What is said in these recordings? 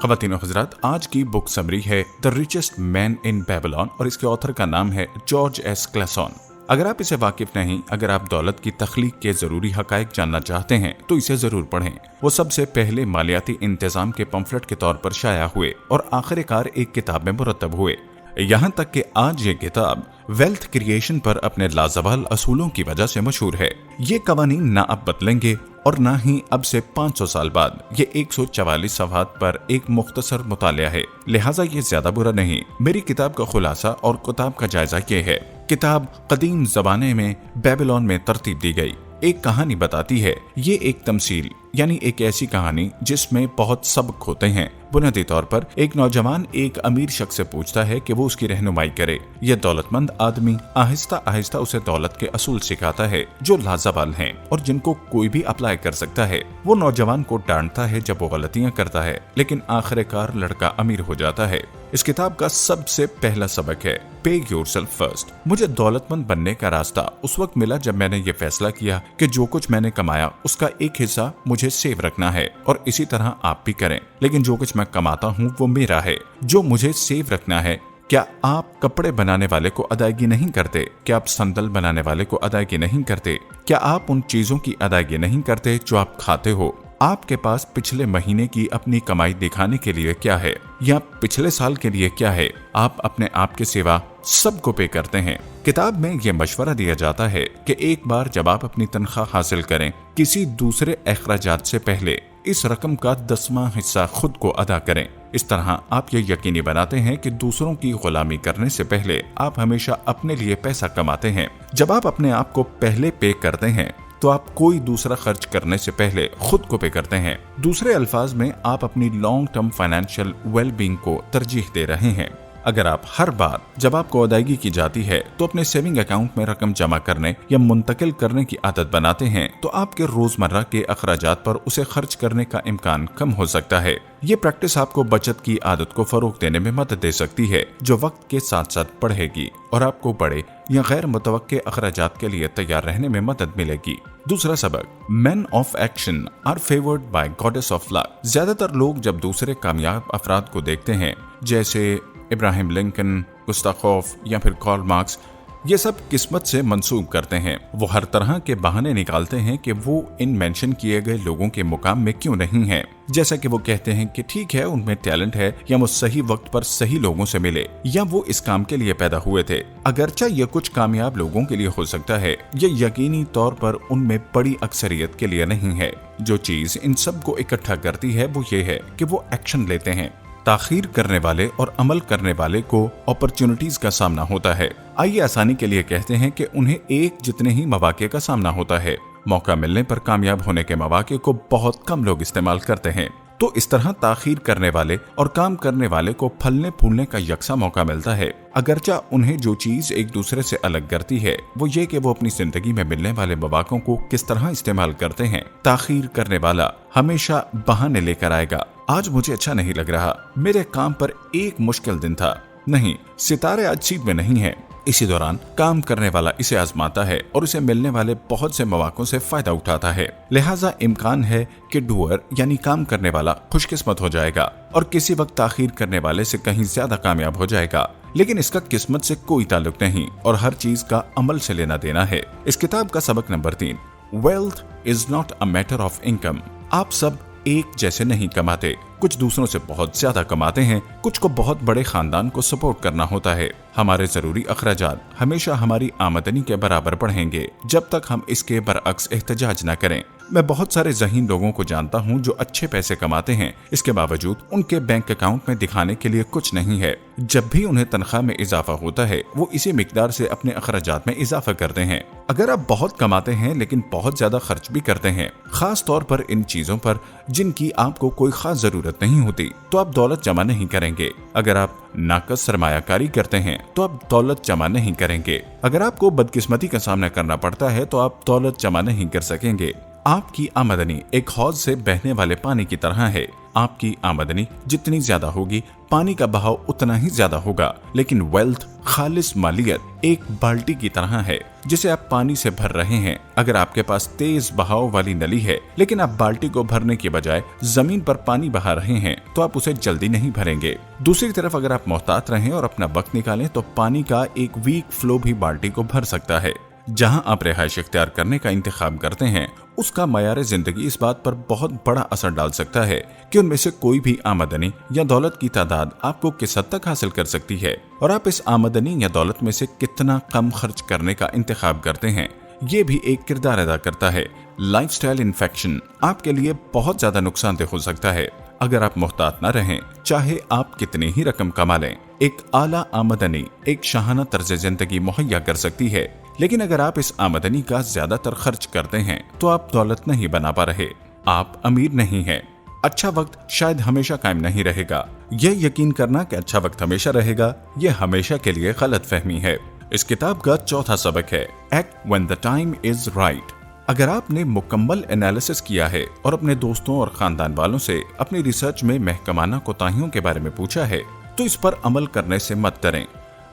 ख़वातीन और हज़रात, आज की बुक समरी है the richest man in Babylon और इसके ऑथर का नाम है जॉर्ज एस क्लेसन। अगर आप इसे वाकिफ नहीं, अगर आप दौलत की तख्लीक के जरूरी हकायक जानना चाहते हैं तो इसे जरूर पढ़ें। वो सबसे पहले मालियाती इंतजाम के पम्फलेट के तौर पर शाया हुए और आखिरकार एक किताब में मुरतब हुए। यहाँ तक कि आज ये किताब वेल्थ क्रिएशन पर अपने लाजवाल असूलों की वजह से मशहूर है। ये कवानीन ना अब बदलेंगे और ना ही अब से 500 साल बाद। ये 144 सफ़हात पर एक मुख्तसर मुतालिया है, लिहाजा ये ज्यादा बुरा नहीं। मेरी किताब का खुलासा और किताब का जायजा ये है। किताब कदीम जमाने में बेबीलोन में तरतीब दी गई एक कहानी बताती है। ये एक तमसील यानी एक ऐसी कहानी जिसमें बहुत सबक होते हैं। बुनियादी तौर पर एक नौजवान एक अमीर शख्स से पूछता है कि वो उसकी रहनुमाई करे। यह दौलतमंद आदमी आहिस्ता आहिस्ता उसे दौलत के असूल सिखाता है जो लाजवाल हैं और जिनको कोई भी अप्लाई कर सकता है। वो नौजवान को डांटता है जब वो गलतियां करता है, लेकिन आखिरकार लड़का अमीर हो जाता है। इस किताब का सबसे पहला सबक है पे योरसेल्फ फर्स्ट। मुझे दौलतमंद बनने का रास्ता उस वक्त मिला जब मैंने ये फैसला किया कि जो कुछ मैंने कमाया उसका एक हिस्सा मुझे सेव रखना है, और इसी तरह आप भी करें। लेकिन जो कुछ मैं कमाता हूँ वो मेरा है, जो मुझे सेव रखना है। क्या आप कपड़े बनाने वाले को अदायगी नहीं करते? क्या आप संदल बनाने वाले को अदायगी नहीं करते? क्या आप उन चीजों की अदायगी नहीं करते जो आप खाते हो? आपके पास पिछले महीने की अपनी कमाई दिखाने के लिए क्या है, या पिछले साल के लिए क्या है? आप अपने आप के सिवा सबको पे करते हैं। किताब में यह मशवरा दिया जाता है कि एक बार जब आप अपनी तनख्वाह हासिल करें, किसी दूसरे अखराजात से पहले इस रकम का 10वां हिस्सा खुद को अदा करें। इस तरह आप ये यकीनी बनाते हैं कि दूसरों की गुलामी करने से पहले आप हमेशा अपने लिए पैसा कमाते हैं। जब आप अपने आप को पहले पे करते हैं तो आप कोई दूसरा खर्च करने से पहले खुद को पे करते हैं। दूसरे अल्फाज में आप अपनी लॉन्ग टर्म फाइनेंशियल वेलबींग को तरजीह दे रहे हैं। अगर आप हर बार जब आपको अदायगी की जाती है तो अपने सेविंग अकाउंट में रकम जमा करने या मुंतकिल करने की आदत बनाते हैं, तो आपके रोजमर्रा के अखराजात पर उसे खर्च करने का इम्कान कम हो सकता है। ये प्रैक्टिस आपको बचत की आदत को फरोग देने में मदद दे सकती है, जो वक्त के साथ साथ बढ़ेगी और आपको बड़े या गैर मुतवक्के अखराजात के लिए तैयार रहने में मदद मिलेगी। दूसरा सबक, men of action are favoured by goddess of luck. ज्यादातर लोग जब दूसरे कामयाब अफराद को देखते हैं, जैसे इब्राहिम लिंकन, गुस्ताखोफ या फिर कार्ल मार्क्स, ये सब किस्मत से मंसूब करते हैं। वो हर तरह के बहाने निकालते हैं कि वो इन मेंशन किए गए लोगों के मुकाम में क्यों नहीं है। जैसा कि वो कहते हैं कि ठीक है, उनमें टैलेंट है, या वो सही वक्त पर सही लोगों से मिले, या वो इस काम के लिए पैदा हुए थे। अगरचे ये कुछ कामयाब लोगों के लिए हो सकता है, ये यकीनी तौर पर उनमें बड़ी अक्सरियत के लिए नहीं है। जो चीज इन सब को इकट्ठा करती है वो ये है कि वो एक्शन लेते हैं। ताखीर करने वाले और अमल करने वाले को अपॉर्चुनिटीज का सामना होता है। आइए आसानी के लिए कहते हैं कि उन्हें एक जितने ही मौके का सामना होता है। मौका मिलने पर कामयाब होने के मौके को बहुत कम लोग इस्तेमाल करते हैं। तो इस तरह ताखीर करने वाले और काम करने वाले को फलने फूलने का यकसा मौका मिलता है। अगरचा उन्हें जो चीज एक दूसरे से अलग करती है वो ये कि वो अपनी जिंदगी में मिलने वाले मौकों को किस तरह इस्तेमाल करते हैं। ताखीर करने वाला हमेशा बहाने लेकर आएगा। आज मुझे अच्छा नहीं लग रहा, मेरे काम पर एक मुश्किल दिन था, नहीं, सितारे आज सीट में नहीं है। इसी दौरान काम करने वाला इसे आजमाता है और उसे मिलने वाले बहुत से मौकों से फायदा उठाता है। लिहाजा इम्कान है कि डूअर यानी काम करने वाला खुशकिस्मत हो जाएगा और किसी वक्त ताखीर करने वाले से कहीं ज्यादा कामयाब हो जाएगा। लेकिन इसका किस्मत से कोई ताल्लुक नहीं और हर चीज का अमल से लेना देना है। इस किताब का सबक number 3, wealth is not a matter of income. आप सब एक जैसे नहीं कमाते, कुछ दूसरों से बहुत ज्यादा कमाते हैं, कुछ को बहुत बड़े खानदान को सपोर्ट करना होता है। हमारे जरूरी अखराजात हमेशा हमारी आमदनी के बराबर बढ़ेंगे जब तक हम इसके बरअक्स एहतजाज न करें। मैं बहुत सारे ज़हीन लोगों को जानता हूं जो अच्छे पैसे कमाते हैं, इसके बावजूद उनके बैंक अकाउंट में दिखाने के लिए कुछ नहीं है। जब भी उन्हें तनख्वाह में इजाफा होता है वो इसी मिकदार से अपने अखराजात में इजाफा करते हैं। अगर आप बहुत कमाते हैं लेकिन बहुत ज्यादा खर्च भी करते हैं, खास तौर पर इन चीजों पर जिनकी आपको कोई खास जरूरत नहीं होती, तो आप दौलत जमा नहीं करेंगे। अगर आप नाकस सरमायाकारी करते हैं तो आप दौलत जमा नहीं करेंगे। अगर आपको बदकिस्मती का सामना करना पड़ता है तो आप दौलत जमा नहीं कर सकेंगे। آپ کی آمدنی ایک हौज से बहने वाले पानी की तरह है। आपकी आमदनी जितनी ज्यादा होगी, पानी का बहाव उतना ही ज्यादा होगा। लेकिन वेल्थ, खालिस मालियत एक बाल्टी की तरह है जिसे आप पानी से भर रहे हैं। अगर आपके पास तेज बहाव वाली नली है लेकिन आप बाल्टी को भरने के बजाय जमीन पर पानी बहा रहे हैं तो आप उसे जल्दी नहीं भरेंगे। दूसरी तरफ अगर आप मोहतात रहें और अपना वक्त निकालें तो पानी का एक वीक फ्लो भी बाल्टी को भर सकता है। जहां आप रिहाइश इख्तियार करने का इंतखाब करते हैं उसका मयार जिंदगी इस बात पर बहुत बड़ा असर डाल सकता है कि उनमें से कोई भी आमदनी या दौलत की तादाद आपको किस हद तक हासिल कर सकती है और आप इस आमदनी या दौलत में से कितना कम खर्च करने का इंतखाब करते हैं, ये भी एक किरदार अदा करता है। लाइफस्टाइल इन्फेक्शन आपके लिए बहुत ज्यादा नुकसानदेह हो सकता है अगर आप मोहतात न रहें, चाहे आप कितनी ही रकम कमा लें। एक आला आमदनी एक शाहाना तर्ज जिंदगी मुहैया कर सकती है, लेकिन अगर आप इस आमदनी का ज्यादातर खर्च करते हैं तो आप दौलत नहीं बना पा रहे, आप अमीर नहीं हैं। अच्छा वक्त शायद हमेशा कायम नहीं रहेगा। यह यकीन करना कि अच्छा वक्त हमेशा रहेगा, यह हमेशा के लिए गलत फहमी है। इस किताब का चौथा सबक है act when the time is right. अगर आपने मुकम्मल एनालिसिस किया है और अपने दोस्तों और खानदान वालों से अपनी रिसर्च में महकमाना कोताहियों के बारे में पूछा है तो इस पर अमल करने से मत डरें।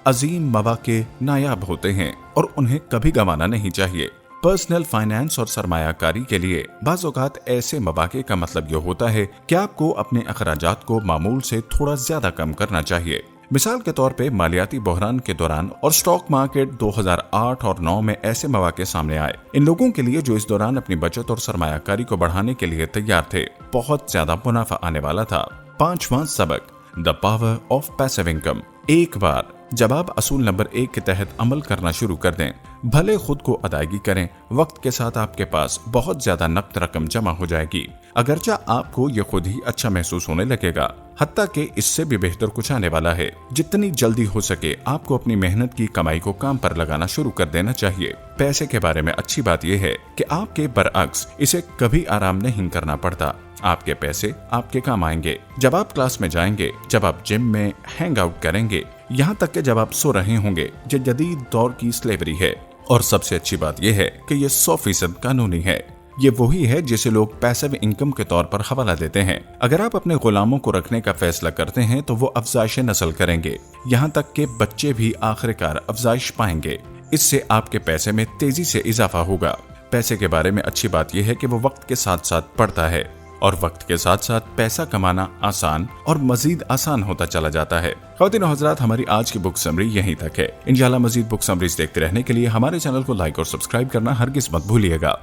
अजीम मौके नायाब होते हैं और उन्हें कभी गंवाना नहीं चाहिए। पर्सनल फाइनेंस और सरमायाकारी के लिए बाज़ औक़ात ऐसे मौके का मतलब यह होता है कि आपको अपने अखराजात को मामूल से थोड़ा ज्यादा कम करना चाहिए। मिसाल के तौर पे मालियाती बहरान के दौरान और स्टॉक मार्केट 2008 और 9 में ऐसे मौके सामने आए। इन लोगों के लिए जो इस दौरान अपनी बचत और सरमायाकारी को बढ़ाने के लिए तैयार थे, बहुत ज्यादा मुनाफा आने वाला था। पांचवां सबक, the power of passive income. एक बार जब आप असूल नंबर 1 के तहत अमल करना शुरू कर दें, भले खुद को अदायगी करें, वक्त के साथ आपके पास बहुत ज्यादा नकद रकम जमा हो जाएगी। अगरचा आपको ये खुद ही अच्छा महसूस होने लगेगा, हत्ता कि इससे भी बेहतर कुछ आने वाला है। जितनी जल्दी हो सके आपको अपनी मेहनत की कमाई को काम पर लगाना शुरू कर देना चाहिए। पैसे के बारे में अच्छी बात यह है कि आपके बरअक्स इसे कभी आराम नहीं करना पड़ता। आपके पैसे आपके काम आएंगे जब आप क्लास में जाएंगे, जब आप जिम में हैंग आउट करेंगे, यहाँ तक कि जब आप सो रहे होंगे, जो जदीद दौर की स्लेवरी है। और सबसे अच्छी बात यह है कि यह 100% कानूनी है। ये वही है जिसे लोग पैसिव इनकम के तौर पर हवाला देते हैं। अगर आप अपने गुलामों को रखने का फैसला करते हैं तो वो अफजाइश नस्ल करेंगे, यहाँ तक कि बच्चे भी आखिरकार अफजाइश पाएंगे। इससे आपके पैसे में तेजी से इजाफा होगा। पैसे के बारे में अच्छी बात यह है कि वो वक्त के साथ साथ बढ़ता है और वक्त के साथ साथ पैसा कमाना आसान और मजीद आसान होता चला जाता है। ख़वातीन और हज़रात, हमारी आज की बुक समरी यहीं तक है। इंशाअल्लाह मजीद बुक समरीज देखते रहने के लिए हमारे चैनल को लाइक और सब्सक्राइब करना हरगिज़ मत भूलिएगा।